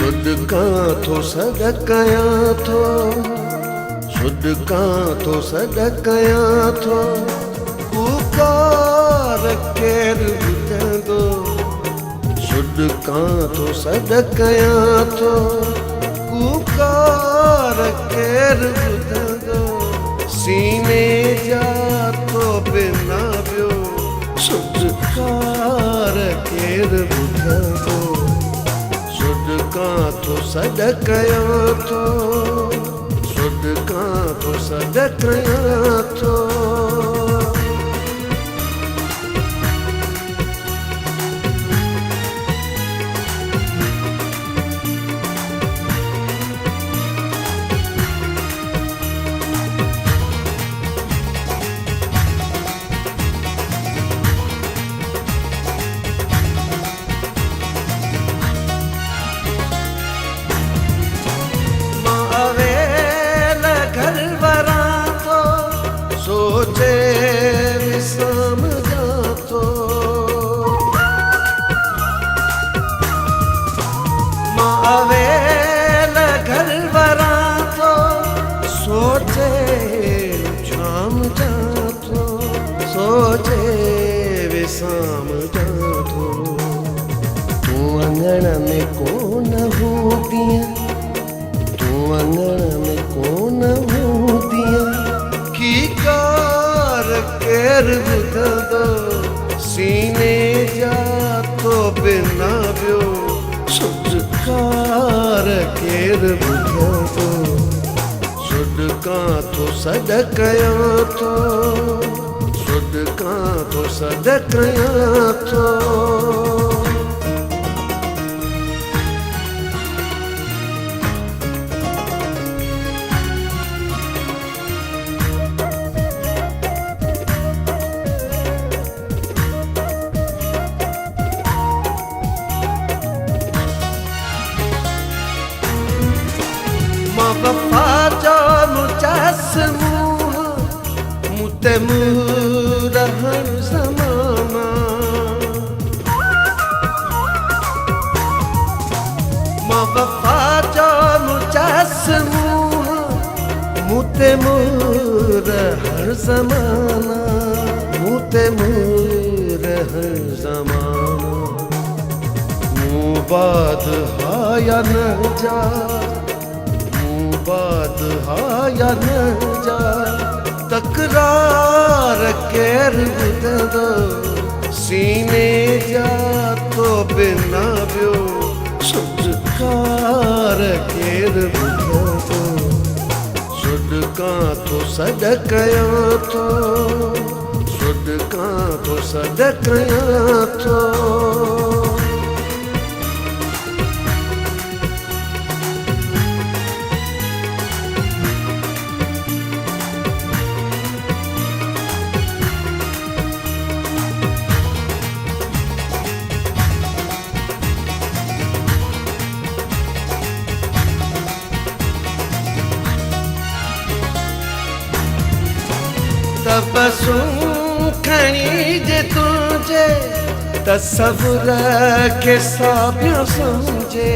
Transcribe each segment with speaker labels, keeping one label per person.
Speaker 1: सुॾकां थो सॾ कयां थो, सुॾकां थो सॾ कयां थो, पुकार केरु ॿुधंदो। सुॾकां थो सॾ कयां थो, पुकार केरु ॿुधंदो। सीने जा तो बिना ॿियो सुॾकार केरु ॿुधंदो। सुॾकां थो सॾ कयां थो, सुॾकां थो सॾ कयां थो। सोचे विसम जातो, मां अवेल घर वरां थो, सोचे शाम जातो, सोचे विसम जातो। तूं अंगण में कोन हूंदीअ, तूं अंगण में कोन हूंदीअ, कार केरु ॿुधंदो। सीने जा तो बिना ॿियो सुॾकार केरु ॿुधंदो। सुॾकां थो सॾ कयां थो, सुॾकां थो सॾ कयां थो। वफ़ा जो मुजस्समो मूं ते मूं रहण ज़माना। मां वफ़ा जो मुजस्समो मूं ते मूं रहण ज़माना, मूं ते मूं रहण ज़माना। मूं बाद हा या न जा, बाद हा या न जा, तकरार केरु ॿुधंदो। सीने जा तो बिना ॿियो सुॾकार केरु ॿुधंदो। सुॾकां थो सॾ कयां थो, सुॾकां थो सॾ कयां थो। तबसुम खणी जे तुंहिंजे तसव्वुर खे साबियो सम्झे।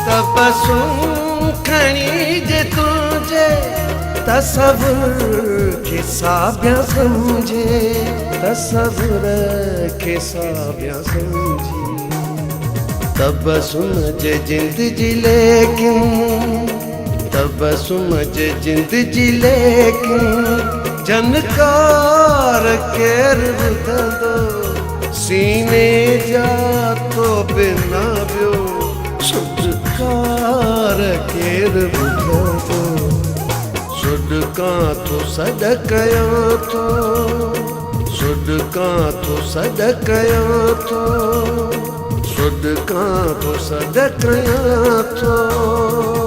Speaker 1: तबसुम खणी जे तुंहिंजे तसव्वुर खे साबियो सम्झे, तसव्वुर खे साबियो सम्झे। तबसुम जे जिंद जी लेकिन, तबसुम जे जिंद जी लेकिन, जनकार केरु ॿुधंदो। सीने जा तो बिना ॿियो सुॾकार केरु ॿुधंदो। सुॾकां थो सॾ कयां थो, सुॾकां थो सॾ कयां थो, सुॾकां थो सॾ कयां थो।